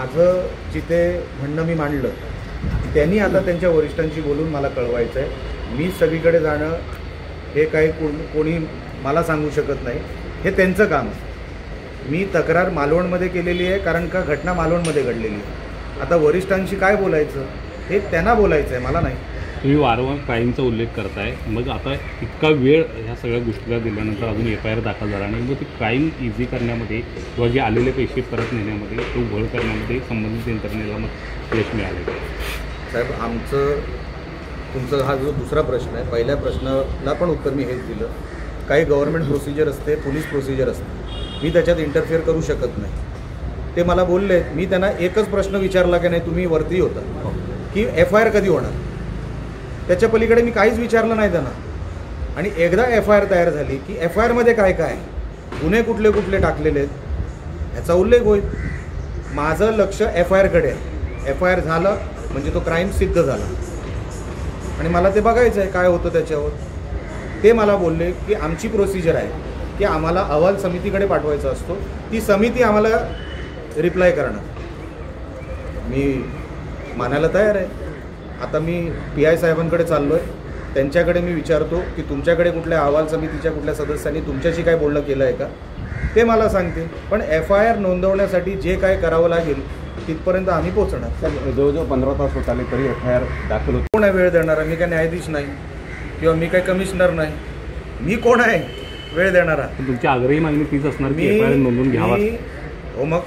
माझं जिथे म्हणणं मी मांडलं त्यांनी आता त्यांच्या वरिष्ठांशी बोलून मला कळवायचं आहे. मी सगळीकडे जाणं हे काही कोणी मला सांगू शकत नाही, हे त्यांचं काम आहे. मी तक्रार मालवणमध्ये केलेली आहे कारण का घटना मालवणमध्ये घडलेली आहे. आता वरिष्ठांशी काय बोलायचं हे त्यांना बोलायचं आहे, मला नाही. तुम्ही वारंवार क्राईमचा उल्लेख करताय, मग आता इतका वेळ ह्या सगळ्या गोष्टीला दिल्यानंतर अजून FIR दाखल झाला आणि मग ती क्राईम इझी करण्यामध्ये किंवा जे आलेले पैसे परत नेण्यामध्ये तो घोळ करण्यामध्ये संबंधित यंत्रणेला मग यश मिळालं. साहेब, तुमचा हा जो दुसरा प्रश्न आहे, पहिल्या प्रश्नाला पण उत्तर मी हेच दिलं. काही गव्हर्नमेंट प्रोसिजर असते, पोलीस प्रोसिजर असते, मी त्याच्यात इंटरफिअर करू शकत नाही. ते मला बोलले, मी त्यांना एकच प्रश्न विचारला की नाही तुम्ही वरती होता की FIR कधी होणार, त्याच्या पलीकडे मी काहीच विचारलं नाही त्यांना. आणि एकदा FIR तयार झाली की FIRमध्ये काय काय गुन्हे कुठले कुठले टाकलेले आहेत ह्याचा उल्लेख होईल. माझं लक्ष FIRकडे आहे. FIR झालं म्हणजे तो क्राईम सिद्ध झाला आणि मला ते बघायचं आहे काय होतं त्याच्यावर. ते मला बोलले की आमची प्रोसिजर आहे की आम्हाला अहवाल समितीकडे पाठवायचा असतो, ती समिती आम्हाला रिप्लाय करणार. मी मानायला तयार आहे. आता मी PI साहेबांकडे चाललो आहे, त्यांच्याकडे मी विचारतो की तुमच्याकडे कुठल्या अहवाल समितीच्या कुठल्या सदस्यांनी तुमच्याशी काय बोलणं केलं आहे का, ते मला सांगते. पण FIR नोंदवण्यासाठी जे काय करावं लागेल तिथपर्यंत आम्ही पोहोचणार. जवळजवळ 15 तास होत आले तरी FIR दाखल होत. कोण आहे वेळ देणारा? मी काय न्यायाधीश नाही किंवा मी काय कमिशनर नाही. मी कोण आहे वेळ देणारा? तुमची आग्रही मागणी तीच असणार की FIR नोंदवून घ्यावा. हो, मग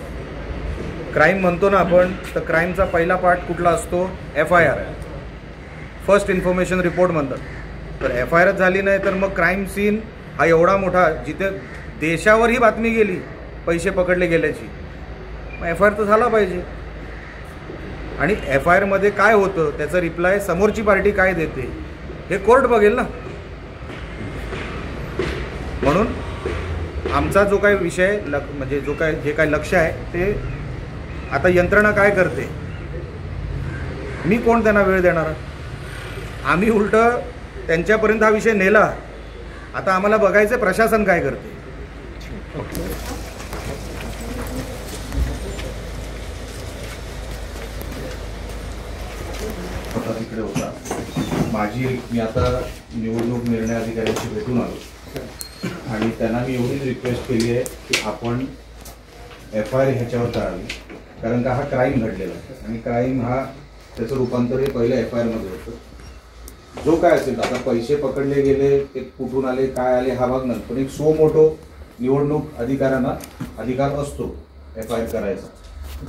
क्राईम म्हणतो ना आपण, तर क्राईमचा पहिला पार्ट कुठला असतो? FIR, फर्स्ट इन्फॉर्मेशन रिपोर्ट म्हणतात. तर FIR झाली नाही तर मग क्राईम सीन हा एवढा मोठा, जिथे देशावर ही बातमी गेली पैसे पकडले गेल्याची, मग FIR तर झाला पाहिजे. आणि FIRमध्ये काय होतं त्याचा रिप्लाय समोरची पार्टी काय देते हे कोर्ट बघेल ना. म्हणून आमचा जो काही विषय म्हणजे जे काय लक्ष आहे ते आता यंत्रणा काय करते, मी कोण त्यांना वेळ देणार? आम्ही उलट त्यांच्यापर्यंत हा विषय नेला. आता आम्हाला बघायचं प्रशासन काय करते. तिकडे होता मी आता निवडणूक निर्णय अधिकाऱ्यांशी भेटून आलो आणि त्यांना मी एवढीच रिक्वेस्ट केली आहे की आपण FIR ह्याच्यावर करावी, कारण का हा क्राईम घडलेला आहे आणि क्राईम हा त्याचं रूपांतर हे पहिलं FIRमध्ये होतं. जो काय असेल आता पैसे पकडले गेले ते कुठून आले काय आले हा भाग नाही, पण एक सो मोठो निवडणूक अधिकाऱ्यांना अधिकार असतो FIR करायचा,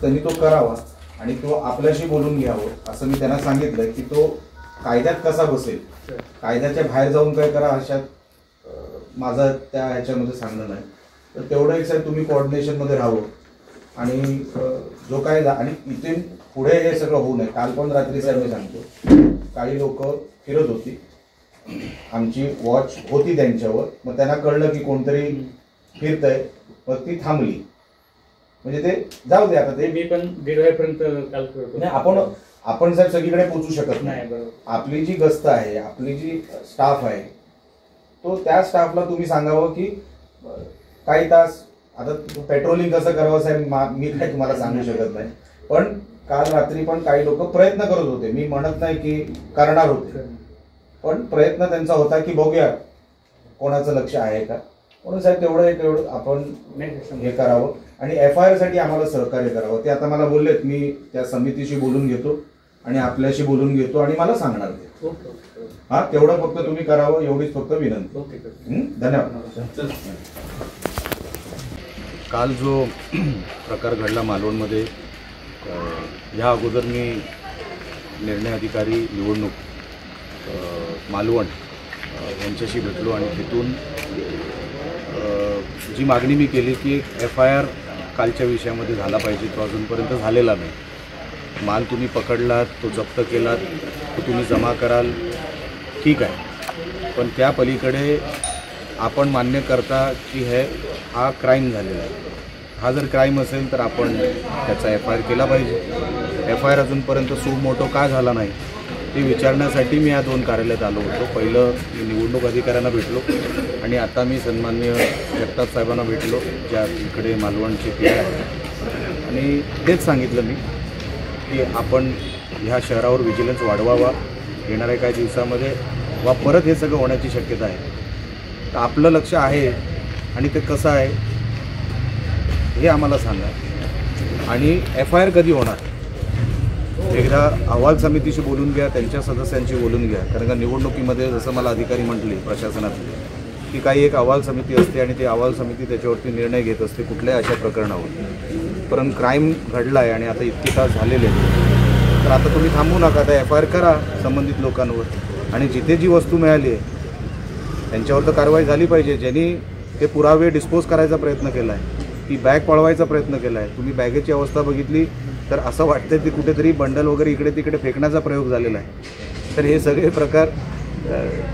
त्यांनी तो करावा आणि तो आपल्याशी बोलून घ्यावं असं मी त्यांना सांगितलं की तो कायद्यात कसा बसेल, कायद्याच्या बाहेर जाऊन काय करा अशात माझं त्या ह्याच्यामध्ये सांगणं नाही. तर तेवढं एक साहेब तुम्ही कोऑर्डिनेशनमध्ये राहावं आणि जो काय आणि इथून पुढे हे सगळं होऊ नये. काल पण रात्री साहेब मी सांगतो काही लोक फिरत होती, आमची वॉच होती त्यांच्यावर, मग त्यांना कळलं की कोणतरी फिरतंय, मग ती थांबली. म्हणजे ते जाऊ दे आता, ते मी पण 1:30 वाजेपर्यंत काल करतो नाही. आपण साहेब सगळीकडे पोहोचू शकत नाही. आपली जी गस्त आहे, आपली जी स्टाफ आहे, तो त्या स्टाफला तुम्ही सांगावं की काही तास आता पेट्रोलिंग कसं करावं साहेब मी काय तुम्हाला सांगू शकत नाही. पण काल रात्री पण काही लोक प्रयत्न करत होते, मी म्हणत नाही की करणार होते, पण प्रयत्न त्यांचा होता की बघूया कोणाचं लक्ष आहे का. म्हणून साहेब तेवढं आपण हे करावं आणि FIR साठी आम्हाला सहकार्य करावं. ते आता मला बोललेत, मी त्या समितीशी बोलून घेतो आणि आपल्याशी बोलून घेतो आणि मला सांगणार ते. हा, तेवढं फक्त तुम्ही करावं एवढीच फक्त विनंती. धन्यवाद. काल जो प्रकार घडला मालवणमध्ये, ह्या अगोदर मी निर्णय अधिकारी निवडणूक मालवण यांच्याशी भेटलो आणि तिथून जी मागणी मी केली की FIR कालच्या विषयामध्ये झाला पाहिजे, तो अजूनपर्यंत झालेला नाही. माल तुम्ही पकडलात, तो जप्त केलात, तो तुम्ही जमा कराल, ठीक आहे, पण त्या पलीकडे आपण मान्य करता की हा क्राईम झालेला आहे. हा जर क्राईम असेल तर आपण त्याचा FIR केला पाहिजे. FIR अजूनपर्यंत सुमोटो का झाला नाही ते विचारण्यासाठी मी या 2 कार्यालयात आलो होतो. पहिलं मी निवडणूक अधिकाऱ्यांना भेटलो आणि आता मी सन्माननीय जगताप साहेबांना भेटलो, ज्या इकडे मालवणचे PI आहेत. आणि तेच सांगितलं मी की आपण ह्या शहरावर विजिलन्स वाढवावा येणाऱ्या काही दिवसामध्ये वा परत हे सगळं होण्याची शक्यता आहे. तर आपलं लक्ष आहे आणि ते कसं आहे हे आम्हाला सांगा. आणि FIR कधी होणार एकदा अहवाल समितीशी बोलून घ्या, त्यांच्या सदस्यांशी बोलून घ्या. कारण का निवडणुकीमध्ये जसं मला अधिकारी म्हटले प्रशासनातले की काही एक अहवाल समिती असते आणि ती अहवाल समिती त्याच्यावरती निर्णय घेत असते कुठल्याही अशा प्रकरणावर. परंतु क्राईम घडला आहे आणि आता इतके तास झालेले आहेत, तर आता तुम्ही थांबू नका, आता FIR करा संबंधित लोकांवर आणि जिथे जी वस्तू मिळाली आहे त्यांच्यावर तर कारवाई झाली पाहिजे. ज्यांनी ते पुरावे डिस्पोज करायचा प्रयत्न केला आहे, ती बॅग पळवायचा प्रयत्न केला आहे. तुम्ही बॅगेची अवस्था बघितली तर असं वाटतं की कुठेतरी बंडल वगैरे इकडे तिकडे फेकण्याचा प्रयोग झालेला आहे. तर हे सगळे प्रकार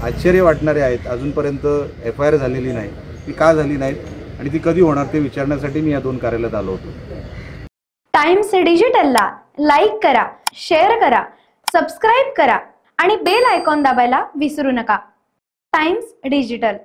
आश्चर्य वाटणारे आहेत. अजूनपर्यंत FIR झालेली नाही, ती का झाली नाहीत आणि ती कधी होणार ते विचारण्यासाठी मी या 2 कार्यालयात आलो होतो. टाइम्स डिजिटलला लाईक करा, शेअर करा, सबस्क्राईब करा आणि बेल आयकॉन दाबायला विसरू नका. Times digital.